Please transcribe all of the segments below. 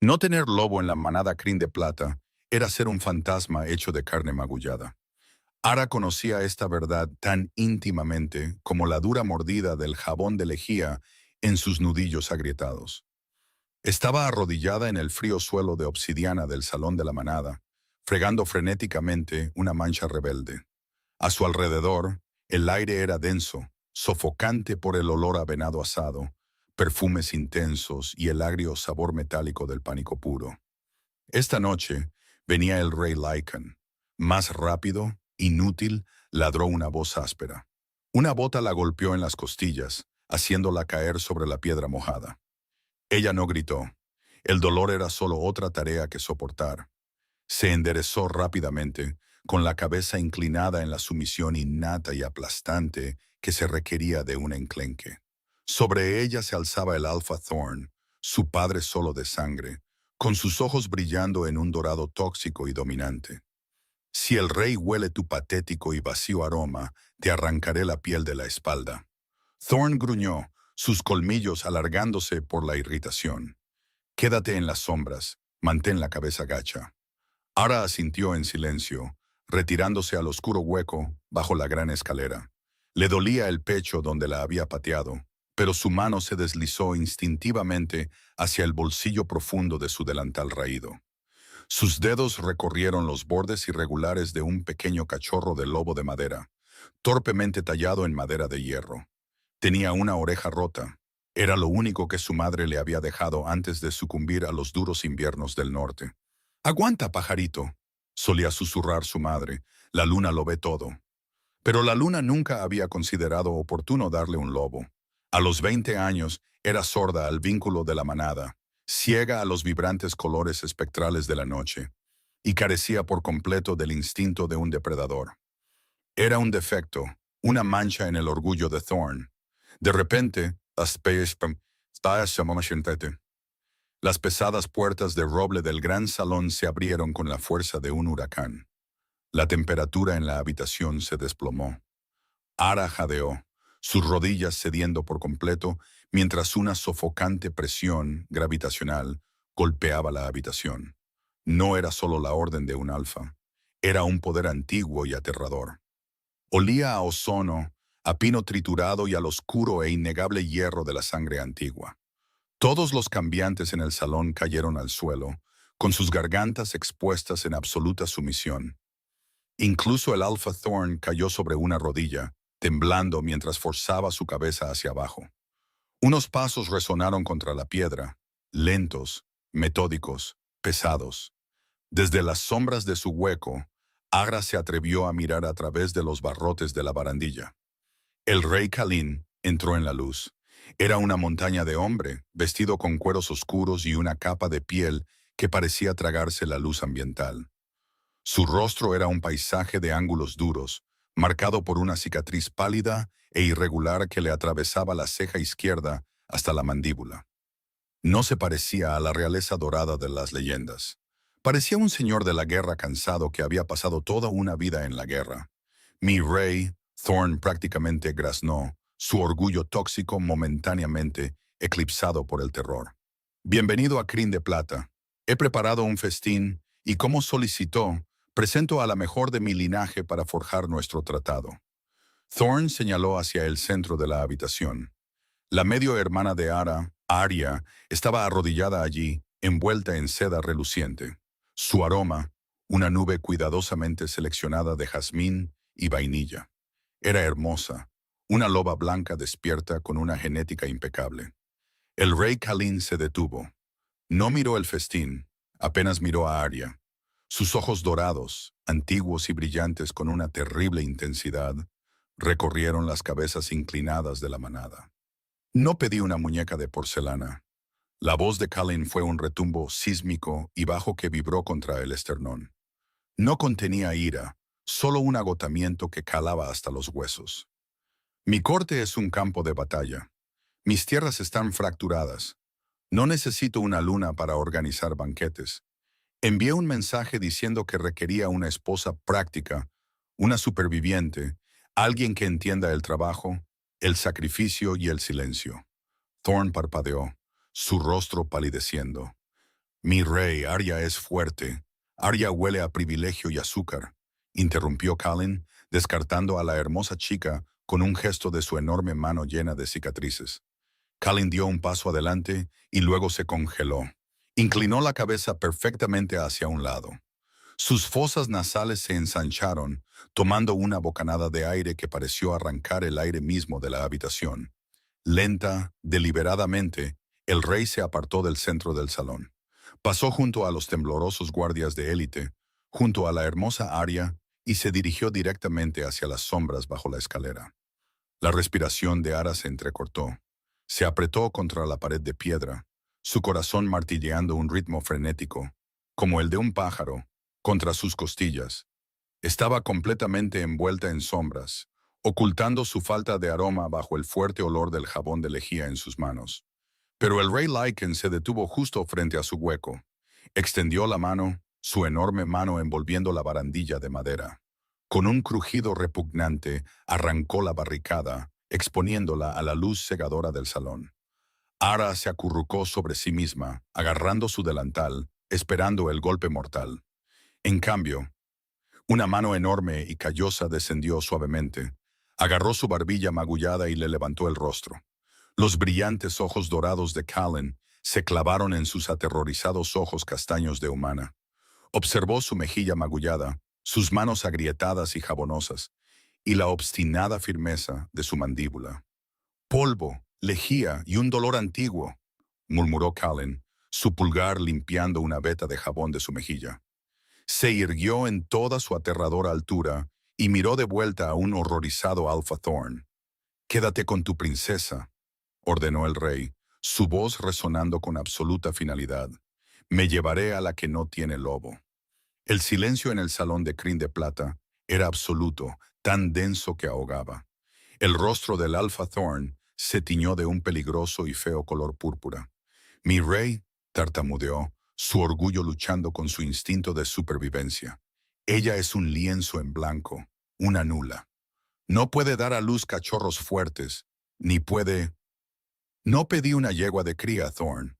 No tener lobo en la manada crin de plata era ser un fantasma hecho de carne magullada. Ara conocía esta verdad tan íntimamente como la dura mordida del jabón de lejía en sus nudillos agrietados. Estaba arrodillada en el frío suelo de obsidiana del salón de la manada, fregando frenéticamente una mancha rebelde. A su alrededor, el aire era denso, sofocante por el olor a venado asado, perfumes intensos y el agrio sabor metálico del pánico puro. Esta noche venía el rey Lycan. Más rápido, inútil, ladró una voz áspera. Una bota la golpeó en las costillas, haciéndola caer sobre la piedra mojada. Ella no gritó. El dolor era solo otra tarea que soportar. Se enderezó rápidamente, con la cabeza inclinada en la sumisión innata y aplastante que se requería de un enclenque. Sobre ella se alzaba el Alpha Thorn, su padre solo de sangre, con sus ojos brillando en un dorado tóxico y dominante. Si el rey huele tu patético y vacío aroma, te arrancaré la piel de la espalda. Thorn gruñó, sus colmillos alargándose por la irritación. Quédate en las sombras, mantén la cabeza gacha. Ara asintió en silencio, retirándose al oscuro hueco bajo la gran escalera. Le dolía el pecho donde la había pateado, pero su mano se deslizó instintivamente hacia el bolsillo profundo de su delantal raído. Sus dedos recorrieron los bordes irregulares de un pequeño cachorro de lobo de madera, torpemente tallado en madera de hierro. Tenía una oreja rota. Era lo único que su madre le había dejado antes de sucumbir a los duros inviernos del norte. «Aguanta, pajarito», solía susurrar su madre. «La luna lo ve todo». Pero la luna nunca había considerado oportuno darle un lobo. A los 20 años era sorda al vínculo de la manada, ciega a los vibrantes colores espectrales de la noche, y carecía por completo del instinto de un depredador. Era un defecto, una mancha en el orgullo de Thorn. De repente, las pesadas puertas de roble del gran salón se abrieron con la fuerza de un huracán. La temperatura en la habitación se desplomó. Ara jadeó, sus rodillas cediendo por completo, mientras una sofocante presión gravitacional golpeaba la habitación. No era solo la orden de un alfa, era un poder antiguo y aterrador. Olía a ozono, a pino triturado y al oscuro e innegable hierro de la sangre antigua. Todos los cambiantes en el salón cayeron al suelo, con sus gargantas expuestas en absoluta sumisión. Incluso el Alpha Thorn cayó sobre una rodilla, temblando mientras forzaba su cabeza hacia abajo. Unos pasos resonaron contra la piedra, lentos, metódicos, pesados. Desde las sombras de su hueco, Agra se atrevió a mirar a través de los barrotes de la barandilla. El rey Kalin entró en la luz. Era una montaña de hombre, vestido con cueros oscuros y una capa de piel que parecía tragarse la luz ambiental. Su rostro era un paisaje de ángulos duros, marcado por una cicatriz pálida e irregular que le atravesaba la ceja izquierda hasta la mandíbula. No se parecía a la realeza dorada de las leyendas. Parecía un señor de la guerra cansado que había pasado toda una vida en la guerra. Mi rey, Thorn prácticamente graznó, su orgullo tóxico momentáneamente eclipsado por el terror. Bienvenido a Crin de Plata. He preparado un festín y, como solicitó, presento a la mejor de mi linaje para forjar nuestro tratado. Thorn señaló hacia el centro de la habitación. La medio hermana de Ara, Arya, estaba arrodillada allí, envuelta en seda reluciente. Su aroma, una nube cuidadosamente seleccionada de jazmín y vainilla. Era hermosa, una loba blanca despierta con una genética impecable. El rey Kalin se detuvo. No miró el festín, apenas miró a Arya. Sus ojos dorados, antiguos y brillantes con una terrible intensidad, recorrieron las cabezas inclinadas de la manada. No pedí una muñeca de porcelana. La voz de Kalin fue un retumbo sísmico y bajo que vibró contra el esternón. No contenía ira, solo un agotamiento que calaba hasta los huesos. Mi corte es un campo de batalla. Mis tierras están fracturadas. No necesito una luna para organizar banquetes. Envié un mensaje diciendo que requería una esposa práctica, una superviviente, alguien que entienda el trabajo, el sacrificio y el silencio. Thorn parpadeó, su rostro palideciendo. Mi rey, Arya es fuerte. Arya huele a privilegio y azúcar, interrumpió Kalin, descartando a la hermosa chica con un gesto de su enorme mano llena de cicatrices. Kalin dio un paso adelante y luego se congeló. Inclinó la cabeza perfectamente hacia un lado. Sus fosas nasales se ensancharon, tomando una bocanada de aire que pareció arrancar el aire mismo de la habitación. Lenta, deliberadamente, el rey se apartó del centro del salón. Pasó junto a los temblorosos guardias de élite, junto a la hermosa Arya, y se dirigió directamente hacia las sombras bajo la escalera. La respiración de Ara se entrecortó. Se apretó contra la pared de piedra, su corazón martilleando un ritmo frenético, como el de un pájaro, contra sus costillas. Estaba completamente envuelta en sombras, ocultando su falta de aroma bajo el fuerte olor del jabón de lejía en sus manos. Pero el rey Lycan se detuvo justo frente a su hueco. Extendió la mano, su enorme mano envolviendo la barandilla de madera. Con un crujido repugnante, arrancó la barricada, exponiéndola a la luz cegadora del salón. Ara se acurrucó sobre sí misma, agarrando su delantal, esperando el golpe mortal. En cambio, una mano enorme y callosa descendió suavemente, agarró su barbilla magullada y le levantó el rostro. Los brillantes ojos dorados de Kalin se clavaron en sus aterrorizados ojos castaños de humana. Observó su mejilla magullada, sus manos agrietadas y jabonosas, y la obstinada firmeza de su mandíbula. Polvo, lejía y un dolor antiguo, murmuró Kalin, su pulgar limpiando una veta de jabón de su mejilla. Se irguió en toda su aterradora altura y miró de vuelta a un horrorizado Alpha Thorn. «Quédate con tu princesa», ordenó el rey, su voz resonando con absoluta finalidad. «Me llevaré a la que no tiene lobo». El silencio en el salón de crin de plata era absoluto, tan denso que ahogaba. El rostro del Alpha Thorn se tiñó de un peligroso y feo color púrpura. «Mi rey», tartamudeó, su orgullo luchando con su instinto de supervivencia. «Ella es un lienzo en blanco, una nula. No puede dar a luz cachorros fuertes, ni puede...» «No pedí una yegua de cría, Thorn».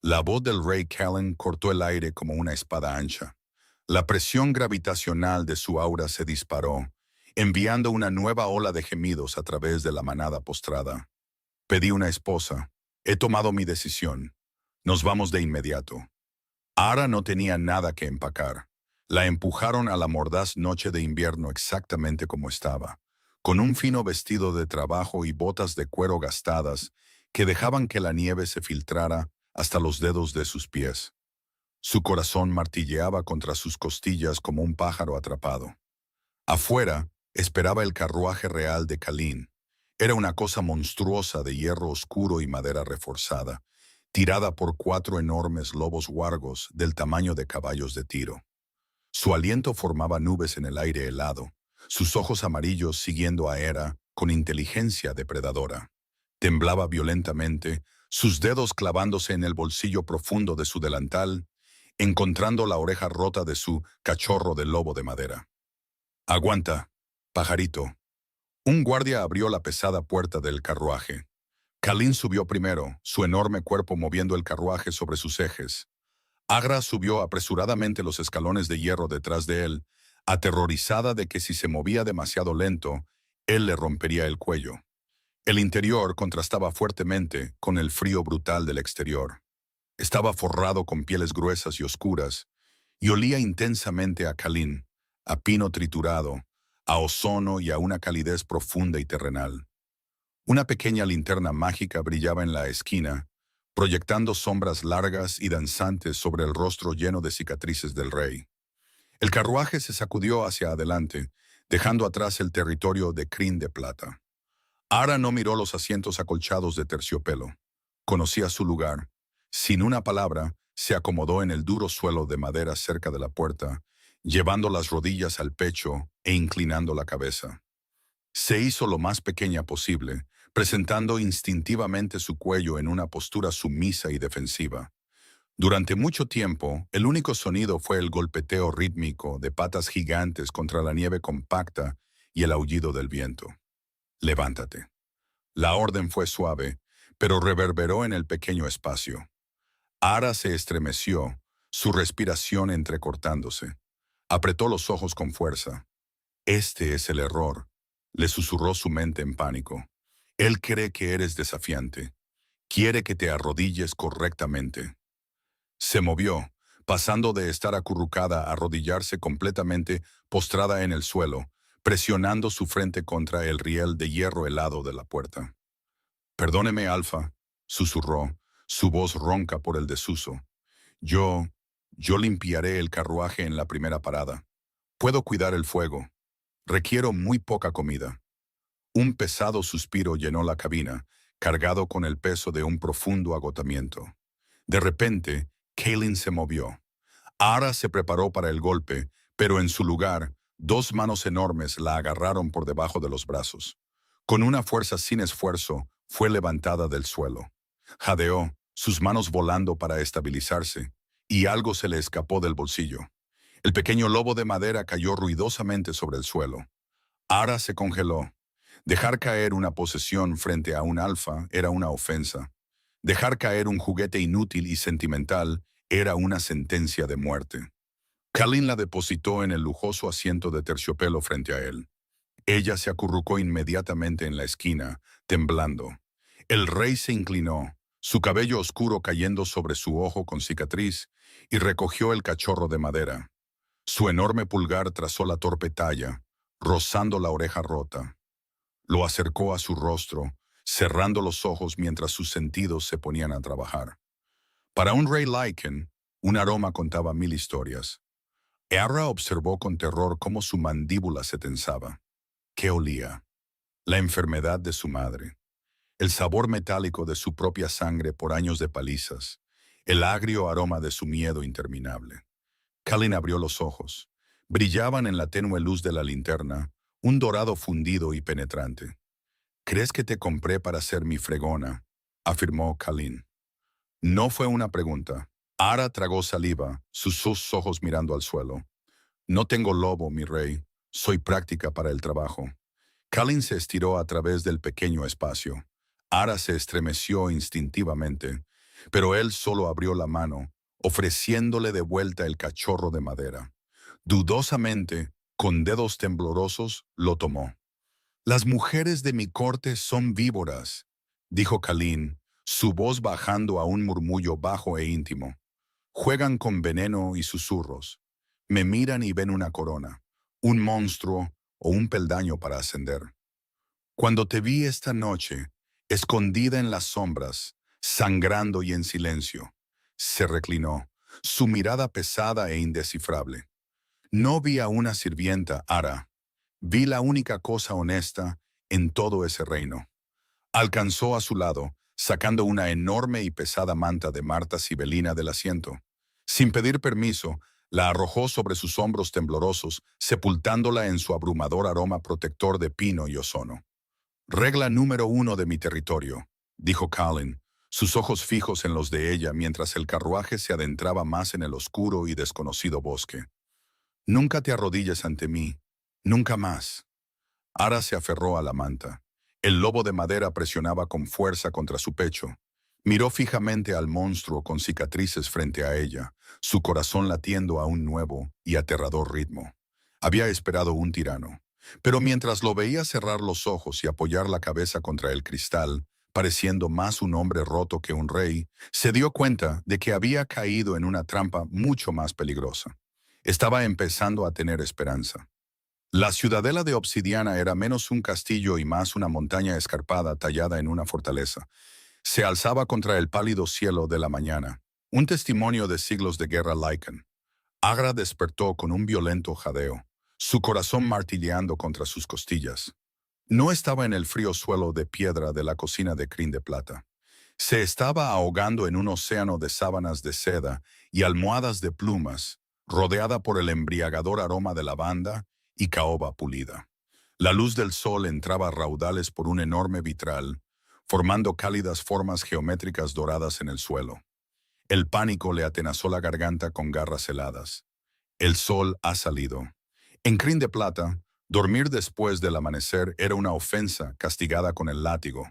La voz del rey Kalin cortó el aire como una espada ancha. La presión gravitacional de su aura se disparó, enviando una nueva ola de gemidos a través de la manada postrada. «Pedí una esposa. He tomado mi decisión. Nos vamos de inmediato». Ara no tenía nada que empacar. La empujaron a la mordaz noche de invierno exactamente como estaba, con un fino vestido de trabajo y botas de cuero gastadas que dejaban que la nieve se filtrara hasta los dedos de sus pies. Su corazón martilleaba contra sus costillas como un pájaro atrapado. Afuera esperaba el carruaje real de Kalin. Era una cosa monstruosa de hierro oscuro y madera reforzada, tirada por 4 enormes lobos huargos del tamaño de caballos de tiro. Su aliento formaba nubes en el aire helado, sus ojos amarillos siguiendo a Hera con inteligencia depredadora. Temblaba violentamente, sus dedos clavándose en el bolsillo profundo de su delantal, encontrando la oreja rota de su cachorro de lobo de madera. «Aguanta, pajarito». Un guardia abrió la pesada puerta del carruaje. Kalin subió primero, su enorme cuerpo moviendo el carruaje sobre sus ejes. Agra subió apresuradamente los escalones de hierro detrás de él, aterrorizada de que si se movía demasiado lento, él le rompería el cuello. El interior contrastaba fuertemente con el frío brutal del exterior. Estaba forrado con pieles gruesas y oscuras, y olía intensamente a Kalin, a pino triturado, a ozono y a una calidez profunda y terrenal. Una pequeña linterna mágica brillaba en la esquina, proyectando sombras largas y danzantes sobre el rostro lleno de cicatrices del rey. El carruaje se sacudió hacia adelante, dejando atrás el territorio de crin de plata. Ara no miró los asientos acolchados de terciopelo. Conocía su lugar. Sin una palabra, se acomodó en el duro suelo de madera cerca de la puerta, llevando las rodillas al pecho e inclinando la cabeza. Se hizo lo más pequeña posible, presentando instintivamente su cuello en una postura sumisa y defensiva. Durante mucho tiempo, el único sonido fue el golpeteo rítmico de patas gigantes contra la nieve compacta y el aullido del viento. «Levántate». La orden fue suave, pero reverberó en el pequeño espacio. Ara se estremeció, su respiración entrecortándose. Apretó los ojos con fuerza. Este es el error, le susurró su mente en pánico. Él cree que eres desafiante. Quiere que te arrodilles correctamente. Se movió, pasando de estar acurrucada a arrodillarse completamente postrada en el suelo, presionando su frente contra el riel de hierro helado de la puerta. Perdóneme, Alfa, susurró, su voz ronca por el desuso. Yo, yo limpiaré el carruaje en la primera parada. Puedo cuidar el fuego. Requiero muy poca comida. Un pesado suspiro llenó la cabina, cargado con el peso de un profundo agotamiento. De repente, Kaylin se movió. Ara se preparó para el golpe, pero en su lugar, dos manos enormes la agarraron por debajo de los brazos. Con una fuerza sin esfuerzo, fue levantada del suelo. Jadeó, sus manos volando para estabilizarse, y algo se le escapó del bolsillo. El pequeño lobo de madera cayó ruidosamente sobre el suelo. Ara se congeló. Dejar caer una posesión frente a un alfa era una ofensa. Dejar caer un juguete inútil y sentimental era una sentencia de muerte. Kalin la depositó en el lujoso asiento de terciopelo frente a él. Ella se acurrucó inmediatamente en la esquina, temblando. El rey se inclinó, su cabello oscuro cayendo sobre su ojo con cicatriz, y recogió el cachorro de madera. Su enorme pulgar trazó la torpe talla, rozando la oreja rota. Lo acercó a su rostro, cerrando los ojos mientras sus sentidos se ponían a trabajar. Para un rey Lycan, un aroma contaba 1000 historias. Ara observó con terror cómo su mandíbula se tensaba. ¿Qué olía? La enfermedad de su madre, el sabor metálico de su propia sangre por años de palizas, el agrio aroma de su miedo interminable. Kalin abrió los ojos. Brillaban en la tenue luz de la linterna, un dorado fundido y penetrante. «¿Crees que te compré para ser mi fregona?», afirmó Kalin. No fue una pregunta. Ara tragó saliva, sus ojos mirando al suelo. «No tengo lobo, mi rey. Soy práctica para el trabajo». Kalin se estiró a través del pequeño espacio. Ara se estremeció instintivamente, pero él solo abrió la mano, ofreciéndole de vuelta el cachorro de madera. Dudosamente, con dedos temblorosos, lo tomó. «Las mujeres de mi corte son víboras», dijo Kalin, su voz bajando a un murmullo bajo e íntimo. «Juegan con veneno y susurros. Me miran y ven una corona, un monstruo o un peldaño para ascender. Cuando te vi esta noche, escondida en las sombras, sangrando y en silencio», se reclinó, su mirada pesada e indescifrable. «No vi a una sirvienta, Ara. Vi la única cosa honesta en todo ese reino». Alcanzó a su lado, sacando una enorme y pesada manta de Marta Sibelina del asiento. Sin pedir permiso, la arrojó sobre sus hombros temblorosos, sepultándola en su abrumador aroma protector de pino y ozono. «Regla número 1 de mi territorio», dijo Kalin, sus ojos fijos en los de ella mientras el carruaje se adentraba más en el oscuro y desconocido bosque. «Nunca te arrodilles ante mí. Nunca más». Ara se aferró a la manta. El lobo de madera presionaba con fuerza contra su pecho. Miró fijamente al monstruo con cicatrices frente a ella, su corazón latiendo a un nuevo y aterrador ritmo. Había esperado un tirano. Pero mientras lo veía cerrar los ojos y apoyar la cabeza contra el cristal, pareciendo más un hombre roto que un rey, se dio cuenta de que había caído en una trampa mucho más peligrosa. Estaba empezando a tener esperanza. La ciudadela de obsidiana era menos un castillo y más una montaña escarpada tallada en una fortaleza. Se alzaba contra el pálido cielo de la mañana, un testimonio de siglos de guerra Lycan. Agra despertó con un violento jadeo, su corazón martilleando contra sus costillas. No estaba en el frío suelo de piedra de la cocina de crin de plata. Se estaba ahogando en un océano de sábanas de seda y almohadas de plumas, rodeada por el embriagador aroma de lavanda y caoba pulida. La luz del sol entraba a raudales por un enorme vitral, formando cálidas formas geométricas doradas en el suelo. El pánico le atenazó la garganta con garras heladas. El sol ha salido. En crin de plata, dormir después del amanecer era una ofensa castigada con el látigo.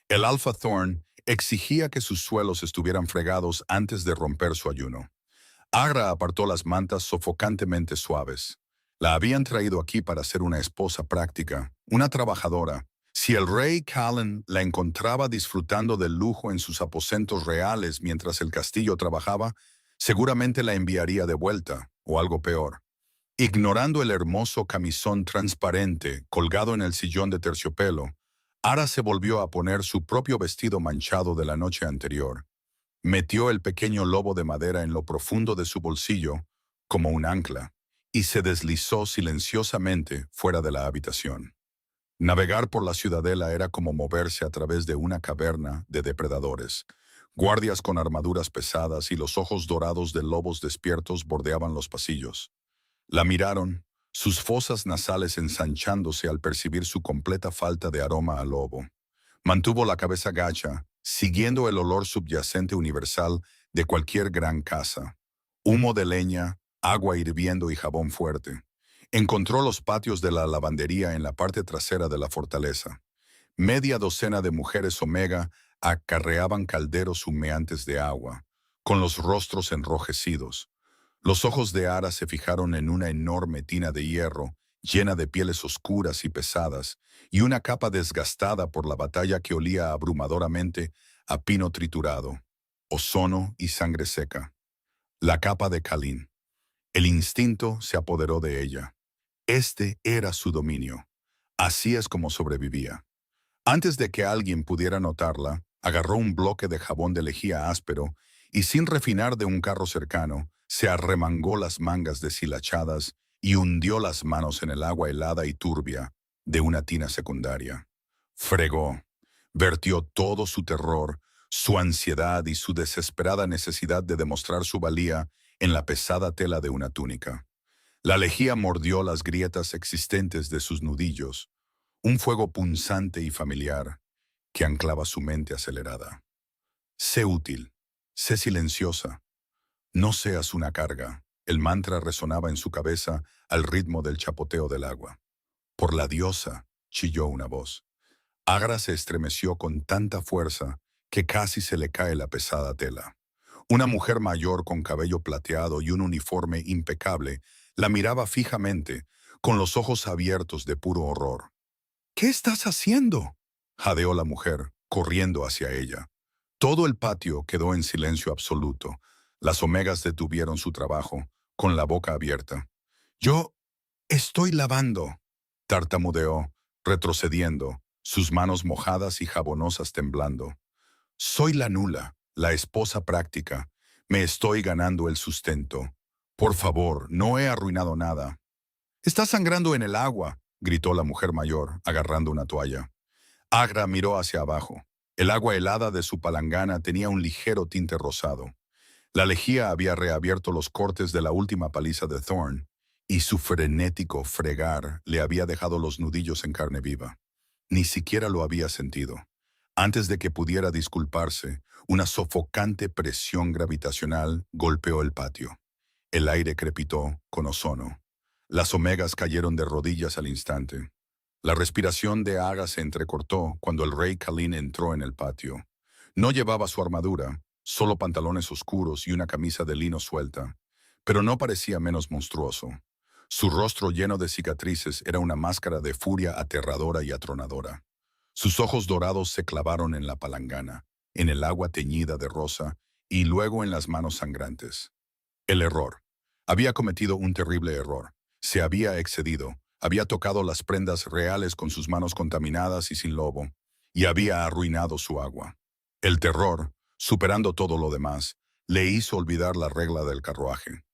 El Alpha Thorn Exigía que sus suelos estuvieran fregados antes de romper su ayuno. Agra apartó las mantas sofocantemente suaves. La habían traído aquí para ser una esposa práctica, una trabajadora. Si el rey Callan la encontraba disfrutando del lujo en sus aposentos reales mientras el castillo trabajaba, seguramente la enviaría de vuelta, o algo peor. Ignorando el hermoso camisón transparente colgado en el sillón de terciopelo, Ara se volvió a poner su propio vestido manchado de la noche anterior. Metió el pequeño lobo de madera en lo profundo de su bolsillo, como un ancla, y se deslizó silenciosamente fuera de la habitación. Navegar por la ciudadela era como moverse a través de una caverna de depredadores. Guardias con armaduras pesadas y los ojos dorados de lobos despiertos bordeaban los pasillos. La miraron, sus fosas nasales ensanchándose al percibir su completa falta de aroma a lobo. Mantuvo la cabeza gacha, siguiendo el olor subyacente universal de cualquier gran casa. Humo de leña, agua hirviendo y jabón fuerte. Encontró los patios de la lavandería en la parte trasera de la fortaleza. Media docena de mujeres omega acarreaban calderos humeantes de agua, con los rostros enrojecidos. Los ojos de Ara se fijaron en una enorme tina de hierro, llena de pieles oscuras y pesadas, y una capa desgastada por la batalla que olía abrumadoramente a pino triturado, ozono y sangre seca. La capa de Kalin. El instinto se apoderó de ella. Este era su dominio. Así es como sobrevivía. Antes de que alguien pudiera notarla, agarró un bloque de jabón de lejía áspero y sin refinar de un carro cercano, se arremangó las mangas deshilachadas y hundió las manos en el agua helada y turbia de una tina secundaria. Fregó, vertió todo su terror, su ansiedad y su desesperada necesidad de demostrar su valía en la pesada tela de una túnica. La lejía mordió las grietas existentes de sus nudillos, un fuego punzante y familiar que anclaba su mente acelerada. Sé útil, sé silenciosa, no seas una carga. El mantra resonaba en su cabeza al ritmo del chapoteo del agua. Por la diosa, chilló una voz. Agra se estremeció con tanta fuerza que casi se le cae la pesada tela. Una mujer mayor con cabello plateado y un uniforme impecable la miraba fijamente, con los ojos abiertos de puro horror. ¿Qué estás haciendo?, jadeó la mujer, corriendo hacia ella. Todo el patio quedó en silencio absoluto. Las omegas detuvieron su trabajo, con la boca abierta. Yo estoy lavando, tartamudeó, retrocediendo, sus manos mojadas y jabonosas temblando. Soy la nula, la esposa práctica. Me estoy ganando el sustento. Por favor, no he arruinado nada. Está sangrando en el agua, gritó la mujer mayor, agarrando una toalla. Agra miró hacia abajo. El agua helada de su palangana tenía un ligero tinte rosado. La lejía había reabierto los cortes de la última paliza de Thorn, y su frenético fregar le había dejado los nudillos en carne viva. Ni siquiera lo había sentido. Antes de que pudiera disculparse, una sofocante presión gravitacional golpeó el patio. El aire crepitó con ozono. Las omegas cayeron de rodillas al instante. La respiración de Agra se entrecortó cuando el rey Kalin entró en el patio. No llevaba su armadura, solo pantalones oscuros y una camisa de lino suelta, pero no parecía menos monstruoso. Su rostro lleno de cicatrices era una máscara de furia aterradora y atronadora. Sus ojos dorados se clavaron en la palangana, en el agua teñida de rosa y luego en las manos sangrantes. El error. Había cometido un terrible error. Se había excedido. Había tocado las prendas reales con sus manos contaminadas y sin lobo, y había arruinado su agua. El terror, superando todo lo demás, le hizo olvidar la regla del carruaje.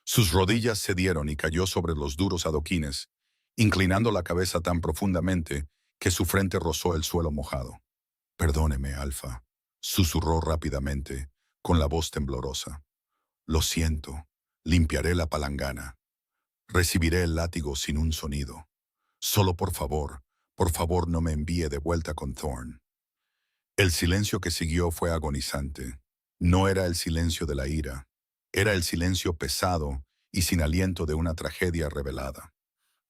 Sus rodillas cedieron y cayó sobre los duros adoquines, inclinando la cabeza tan profundamente que su frente rozó el suelo mojado. «Perdóneme, Alfa», susurró rápidamente, con la voz temblorosa. «Lo siento, limpiaré la palangana. Recibiré el látigo sin un sonido. Solo por favor no me envíe de vuelta con Thorn». El silencio que siguió fue agonizante. No era el silencio de la ira. Era el silencio pesado y sin aliento de una tragedia revelada.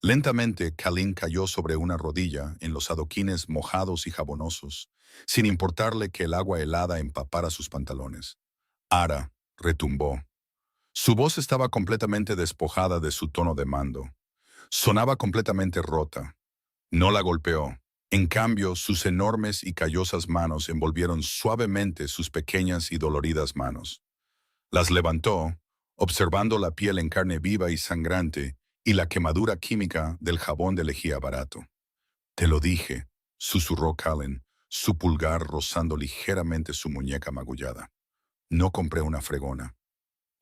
Lentamente, Kalin cayó sobre una rodilla en los adoquines mojados y jabonosos, sin importarle que el agua helada empapara sus pantalones. Ara retumbó. Su voz estaba completamente despojada de su tono de mando. Sonaba completamente rota. No la golpeó. En cambio, sus enormes y callosas manos envolvieron suavemente sus pequeñas y doloridas manos. Las levantó, observando la piel en carne viva y sangrante y la quemadura química del jabón de lejía barato. «Te lo dije», susurró Callen, su pulgar rozando ligeramente su muñeca magullada. «No compré una fregona».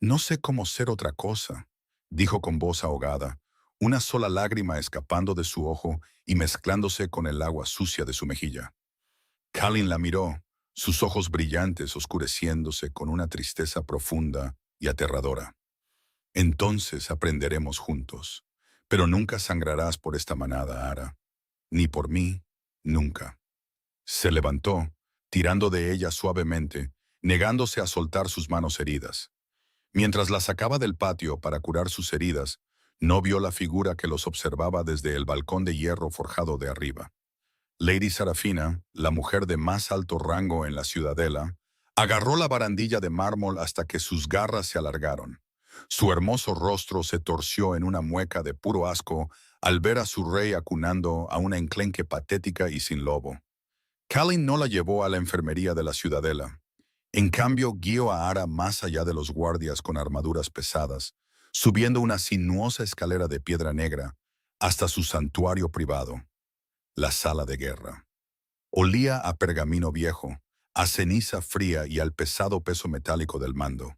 «No sé cómo ser otra cosa», dijo con voz ahogada, una sola lágrima escapando de su ojo y mezclándose con el agua sucia de su mejilla. Callen la miró, sus ojos brillantes oscureciéndose con una tristeza profunda y aterradora. «Entonces aprenderemos juntos, pero nunca sangrarás por esta manada, Ara. Ni por mí, nunca». Se levantó, tirando de ella suavemente, negándose a soltar sus manos heridas. Mientras la sacaba del patio para curar sus heridas, no vio la figura que los observaba desde el balcón de hierro forjado de arriba. Lady Sarafina, la mujer de más alto rango en la ciudadela, agarró la barandilla de mármol hasta que sus garras se alargaron. Su hermoso rostro se torció en una mueca de puro asco al ver a su rey acunando a una enclenque patética y sin lobo. Callen no la llevó a la enfermería de la ciudadela. En cambio, guió a Ara más allá de los guardias con armaduras pesadas, subiendo una sinuosa escalera de piedra negra hasta su santuario privado, la sala de guerra. Olía a pergamino viejo, a ceniza fría y al pesado peso metálico del mando.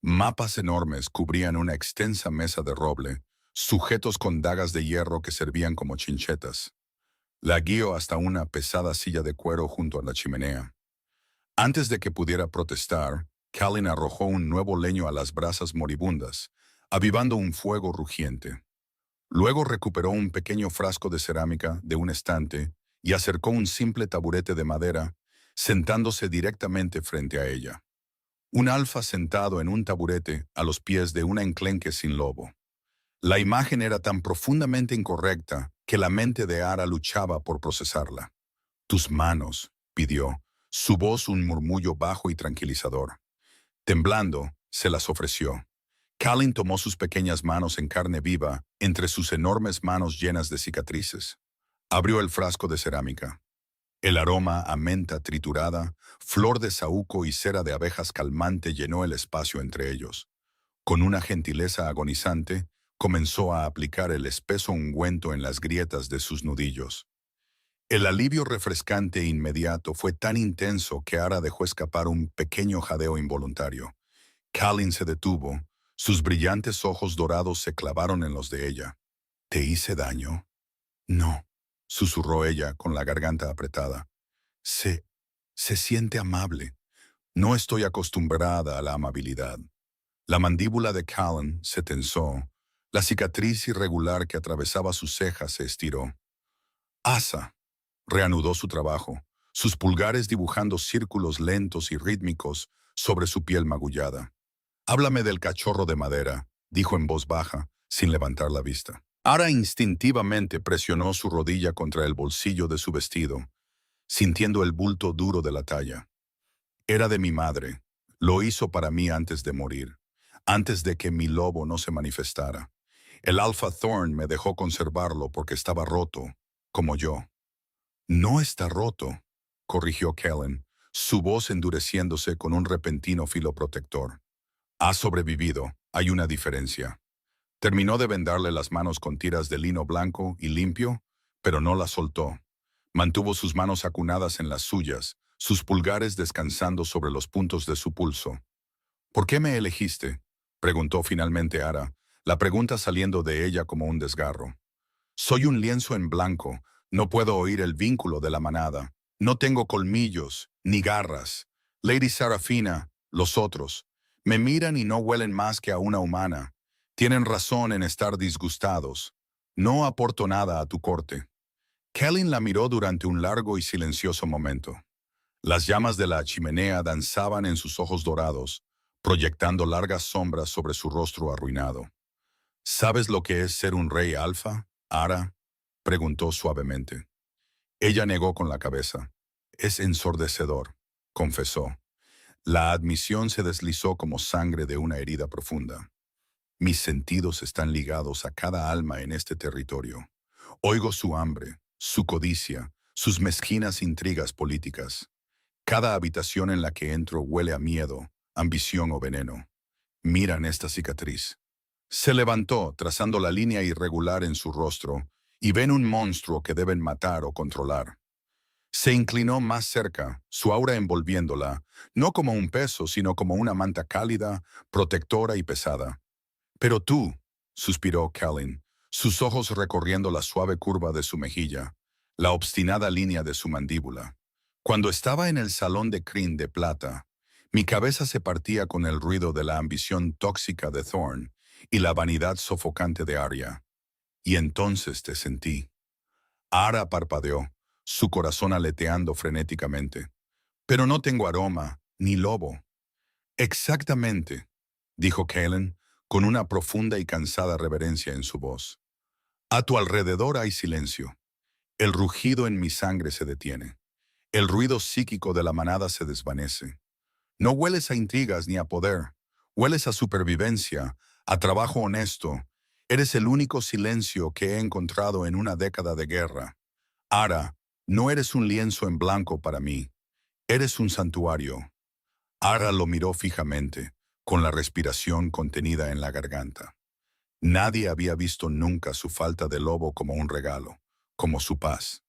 Mapas enormes cubrían una extensa mesa de roble, sujetos con dagas de hierro que servían como chinchetas. La guió hasta una pesada silla de cuero junto a la chimenea. Antes de que pudiera protestar, Callen arrojó un nuevo leño a las brasas moribundas, avivando un fuego rugiente. Luego recuperó un pequeño frasco de cerámica de un estante y acercó un simple taburete de madera, sentándose directamente frente a ella. Un alfa sentado en un taburete a los pies de una enclenque sin lobo. La imagen era tan profundamente incorrecta que la mente de Ara luchaba por procesarla. «Tus manos», pidió, su voz un murmullo bajo y tranquilizador. Temblando, se las ofreció. Callen tomó sus pequeñas manos en carne viva entre sus enormes manos llenas de cicatrices. Abrió el frasco de cerámica. El aroma a menta triturada, flor de saúco y cera de abejas calmante llenó el espacio entre ellos. Con una gentileza agonizante, comenzó a aplicar el espeso ungüento en las grietas de sus nudillos. El alivio refrescante e inmediato fue tan intenso que Ara dejó escapar un pequeño jadeo involuntario. Callen se detuvo, sus brillantes ojos dorados se clavaron en los de ella. «¿Te hice daño?» «No», susurró ella con la garganta apretada. Se siente amable. No estoy acostumbrada a la amabilidad». La mandíbula de Callen se tensó. La cicatriz irregular que atravesaba sus cejas se estiró. «Asa», reanudó su trabajo, sus pulgares dibujando círculos lentos y rítmicos sobre su piel magullada. «Háblame del cachorro de madera», dijo en voz baja, sin levantar la vista. Ara instintivamente presionó su rodilla contra el bolsillo de su vestido, sintiendo el bulto duro de la talla. «Era de mi madre. Lo hizo para mí antes de morir, antes de que mi lobo no se manifestara. El Alpha Thorn me dejó conservarlo porque estaba roto, como yo». «No está roto», corrigió Callen, su voz endureciéndose con un repentino filo protector. «Ha sobrevivido, hay una diferencia». Terminó de vendarle las manos con tiras de lino blanco y limpio, pero no las soltó. Mantuvo sus manos acunadas en las suyas, sus pulgares descansando sobre los puntos de su pulso. «¿Por qué me elegiste?», preguntó finalmente Ara, la pregunta saliendo de ella como un desgarro. «Soy un lienzo en blanco, no puedo oír el vínculo de la manada. No tengo colmillos, ni garras. Lady Sarafina, los otros, me miran y no huelen más que a una humana. Tienen razón en estar disgustados. No aporto nada a tu corte». Callen la miró durante un largo y silencioso momento. Las llamas de la chimenea danzaban en sus ojos dorados, proyectando largas sombras sobre su rostro arruinado. «¿Sabes lo que es ser un rey alfa?», ¿Ara? Preguntó suavemente. Ella negó con la cabeza. Es ensordecedor, confesó. La admisión se deslizó como sangre de una herida profunda. Mis sentidos están ligados a cada alma en este territorio. Oigo su hambre, su codicia, sus mezquinas intrigas políticas. Cada habitación en la que entro huele a miedo, ambición o veneno. Miran esta cicatriz. Se levantó, trazando la línea irregular en su rostro, y ven un monstruo que deben matar o controlar. Se inclinó más cerca, su aura envolviéndola, no como un peso, sino como una manta cálida, protectora y pesada. Pero tú, suspiró Callin, sus ojos recorriendo la suave curva de su mejilla, la obstinada línea de su mandíbula. Cuando estaba en el salón de crin de plata, mi cabeza se partía con el ruido de la ambición tóxica de Thorn y la vanidad sofocante de Arya. Y entonces te sentí. Ara parpadeó, su corazón aleteando frenéticamente. Pero no tengo aroma, ni lobo. Exactamente, dijo Calen, con una profunda y cansada reverencia en su voz. A tu alrededor hay silencio. El rugido en mi sangre se detiene. El ruido psíquico de la manada se desvanece. No hueles a intrigas ni a poder. Hueles a supervivencia, a trabajo honesto. Eres el único silencio que he encontrado en una década de guerra. Ara, no eres un lienzo en blanco para mí. Eres un santuario. Ara lo miró fijamente, con la respiración contenida en la garganta. Nadie había visto nunca su falta de lobo como un regalo, como su paz.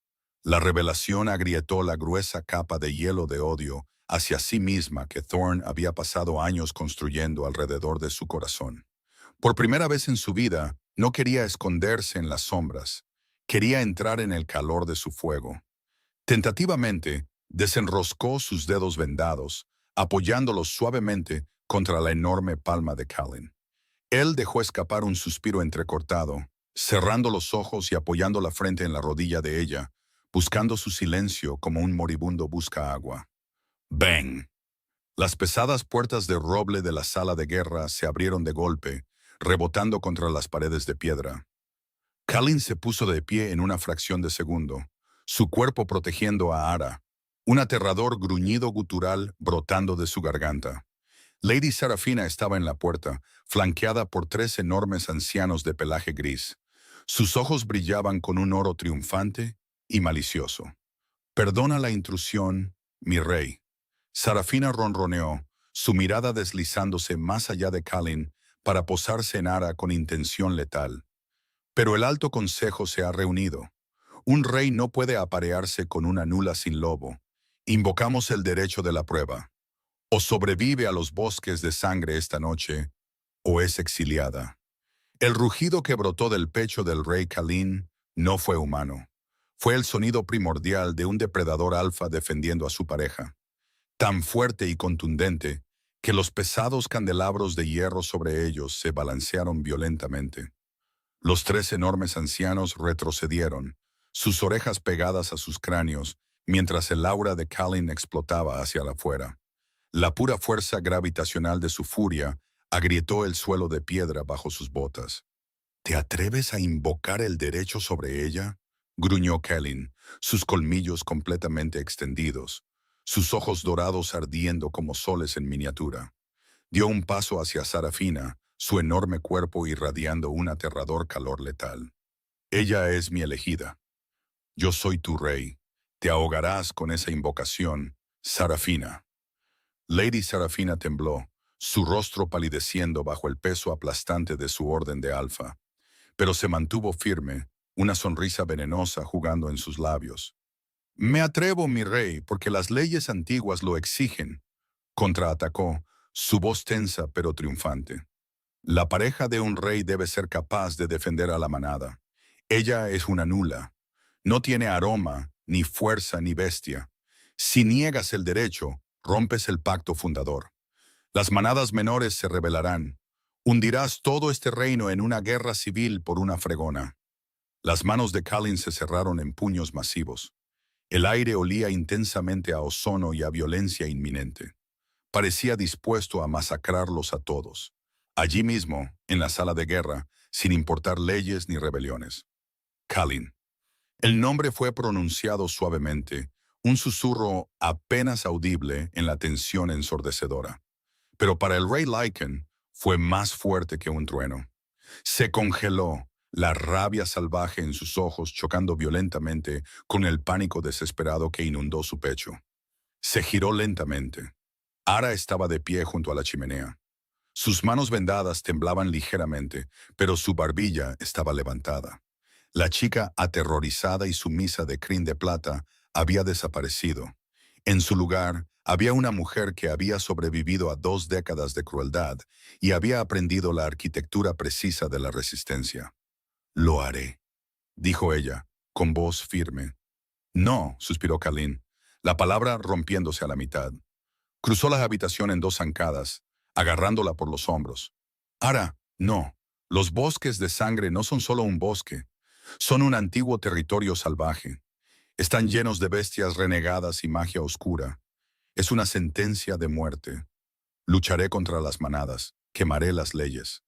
La revelación agrietó la gruesa capa de hielo de odio hacia sí misma que Thorn había pasado años construyendo alrededor de su corazón. Por primera vez en su vida, no quería esconderse en las sombras. Quería entrar en el calor de su fuego. Tentativamente, desenroscó sus dedos vendados, apoyándolos suavemente contra la enorme palma de Callin. Él dejó escapar un suspiro entrecortado, cerrando los ojos y apoyando la frente en la rodilla de ella, buscando su silencio como un moribundo busca agua. ¡Bang! Las pesadas puertas de roble de la sala de guerra se abrieron de golpe, rebotando contra las paredes de piedra. Callin se puso de pie en una fracción de segundo, su cuerpo protegiendo a Ara, un aterrador gruñido gutural brotando de su garganta. Lady Serafina estaba en la puerta, flanqueada por 3 enormes ancianos de pelaje gris. Sus ojos brillaban con un oro triunfante y malicioso. «Perdona la intrusión, mi rey». Serafina ronroneó, su mirada deslizándose más allá de Callin para posarse en Ara con intención letal. Pero el alto consejo se ha reunido. Un rey no puede aparearse con una nula sin lobo. Invocamos el derecho de la prueba. O sobrevive a los bosques de sangre esta noche, o es exiliada. El rugido que brotó del pecho del rey Callin no fue humano. Fue el sonido primordial de un depredador alfa defendiendo a su pareja. Tan fuerte y contundente que los pesados candelabros de hierro sobre ellos se balancearon violentamente. Los 3 enormes ancianos retrocedieron, sus orejas pegadas a sus cráneos, mientras el aura de Callin explotaba hacia afuera. La pura fuerza gravitacional de su furia agrietó el suelo de piedra bajo sus botas. ¿Te atreves a invocar el derecho sobre ella?, gruñó Callin, sus colmillos completamente extendidos, sus ojos dorados ardiendo como soles en miniatura. Dio un paso hacia Serafina, su enorme cuerpo irradiando un aterrador calor letal. Ella es mi elegida. Yo soy tu rey. Te ahogarás con esa invocación, Serafina. Lady Serafina tembló, su rostro palideciendo bajo el peso aplastante de su orden de alfa, pero se mantuvo firme, una sonrisa venenosa jugando en sus labios. «Me atrevo, mi rey, porque las leyes antiguas lo exigen», contraatacó, su voz tensa pero triunfante. «La pareja de un rey debe ser capaz de defender a la manada. Ella es una nula. No tiene aroma, ni fuerza, ni bestia. Si niegas el derecho, rompes el pacto fundador. Las manadas menores se rebelarán. Hundirás todo este reino en una guerra civil por una fregona». Las manos de Callin se cerraron en puños masivos. El aire olía intensamente a ozono y a violencia inminente. Parecía dispuesto a masacrarlos a todos. Allí mismo, en la sala de guerra, sin importar leyes ni rebeliones. Kalin. El nombre fue pronunciado suavemente, un susurro apenas audible en la tensión ensordecedora. Pero para el rey Lycan fue más fuerte que un trueno. Se congeló, la rabia salvaje en sus ojos chocando violentamente con el pánico desesperado que inundó su pecho. Se giró lentamente. Ara estaba de pie junto a la chimenea. Sus manos vendadas temblaban ligeramente, pero su barbilla estaba levantada. La chica aterrorizada y sumisa de crin de plata había desaparecido. En su lugar, había una mujer que había sobrevivido a 2 décadas de crueldad y había aprendido la arquitectura precisa de la resistencia. «Lo haré», dijo ella, con voz firme. «No», suspiró Kalin, la palabra rompiéndose a la mitad. Cruzó la habitación en 2 zancadas, agarrándola por los hombros. «Ara, no. Los bosques de sangre no son solo un bosque. Son un antiguo territorio salvaje. Están llenos de bestias renegadas y magia oscura. Es una sentencia de muerte. Lucharé contra las manadas, quemaré las leyes.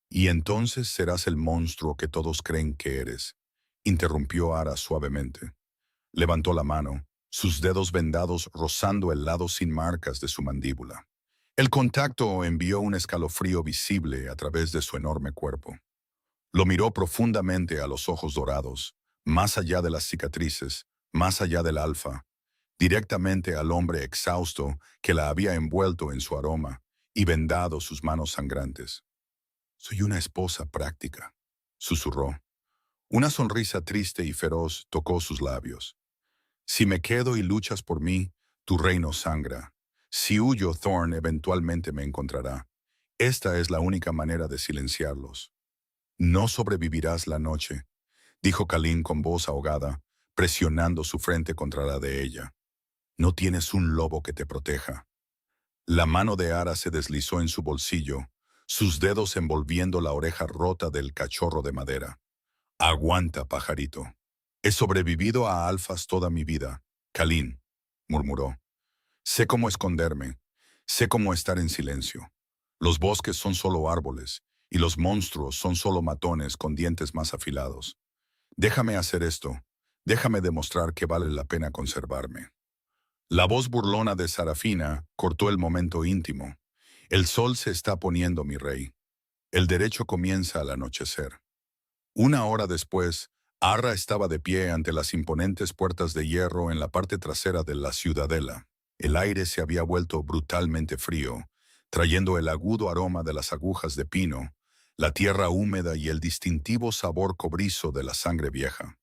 Y entonces serás el monstruo que todos creen que eres», interrumpió Ara suavemente. Levantó la mano, sus dedos vendados rozando el lado sin marcas de su mandíbula. El contacto envió un escalofrío visible a través de su enorme cuerpo. Lo miró profundamente a los ojos dorados, más allá de las cicatrices, más allá del alfa, directamente al hombre exhausto que la había envuelto en su aroma y vendado sus manos sangrantes. «Soy una esposa práctica», susurró. Una sonrisa triste y feroz tocó sus labios. «Si me quedo y luchas por mí, tu reino sangra. Si huyo, Thorn eventualmente me encontrará. Esta es la única manera de silenciarlos». «No sobrevivirás la noche», dijo Kalin con voz ahogada, presionando su frente contra la de ella. «No tienes un lobo que te proteja». La mano de Ara se deslizó en su bolsillo, sus dedos envolviendo la oreja rota del cachorro de madera. «Aguanta, pajarito. He sobrevivido a alfas toda mi vida, Kalin», murmuró. «Sé cómo esconderme, sé cómo estar en silencio. Los bosques son solo árboles, y los monstruos son solo matones con dientes más afilados. Déjame hacer esto, déjame demostrar que vale la pena conservarme». La voz burlona de Sarafina cortó el momento íntimo. «El sol se está poniendo, mi rey. El derecho comienza al anochecer». 1 hora después, Arra estaba de pie ante las imponentes puertas de hierro en la parte trasera de la ciudadela. El aire se había vuelto brutalmente frío, trayendo el agudo aroma de las agujas de pino, la tierra húmeda y el distintivo sabor cobrizo de la sangre vieja.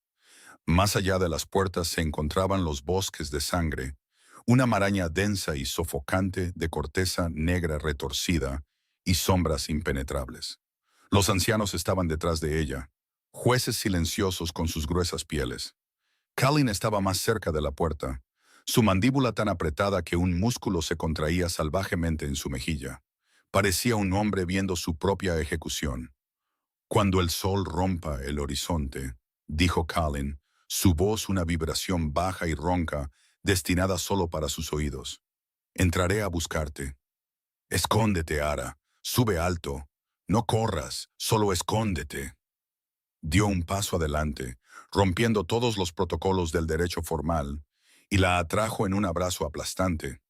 Más allá de las puertas se encontraban los bosques de sangre, una maraña densa y sofocante de corteza negra retorcida y sombras impenetrables. Los ancianos estaban detrás de ella, jueces silenciosos con sus gruesas pieles. Kalin estaba más cerca de la puerta, su mandíbula tan apretada que un músculo se contraía salvajemente en su mejilla. Parecía un hombre viendo su propia ejecución. «Cuando el sol rompa el horizonte», dijo Kalin, su voz una vibración baja y ronca, destinada solo para sus oídos. «Entraré a buscarte». «Escóndete, Ara. Sube alto. No corras, solo escóndete». Dio un paso adelante, rompiendo todos los protocolos del derecho formal, y la atrajo en un abrazo aplastante.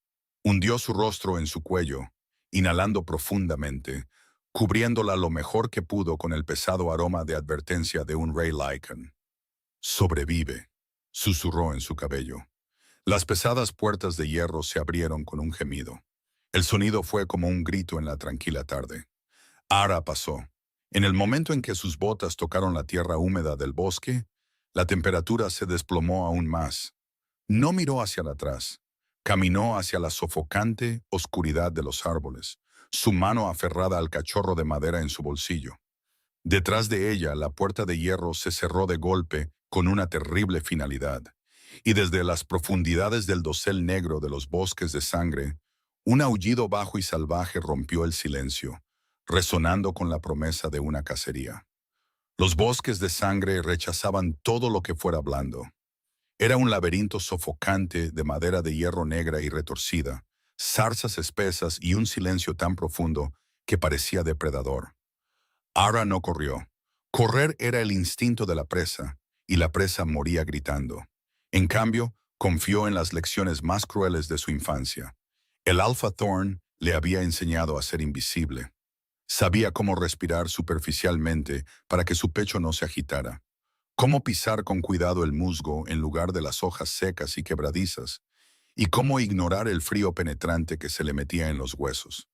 Hundió su rostro en su cuello, inhalando profundamente, cubriéndola lo mejor que pudo con el pesado aroma de advertencia de un rey Lycan. «Sobrevive», susurró en su cabello. Las pesadas puertas de hierro se abrieron con un gemido. El sonido fue como un grito en la tranquila tarde. Ara pasó. En el momento en que sus botas tocaron la tierra húmeda del bosque, la temperatura se desplomó aún más. No miró hacia atrás. Caminó hacia la sofocante oscuridad de los árboles, su mano aferrada al cachorro de madera en su bolsillo. Detrás de ella, la puerta de hierro se cerró de golpe con una terrible finalidad, y desde las profundidades del dosel negro de los bosques de sangre, un aullido bajo y salvaje rompió el silencio, resonando con la promesa de una cacería. Los bosques de sangre rechazaban todo lo que fuera blando. Era un laberinto sofocante de madera de hierro negra y retorcida, zarzas espesas y un silencio tan profundo que parecía depredador. Ara no corrió. Correr era el instinto de la presa, y la presa moría gritando. En cambio, confió en las lecciones más crueles de su infancia. El Alpha Thorn le había enseñado a ser invisible. Sabía cómo respirar superficialmente para que su pecho no se agitara, cómo pisar con cuidado el musgo en lugar de las hojas secas y quebradizas, y cómo ignorar el frío penetrante que se le metía en los huesos.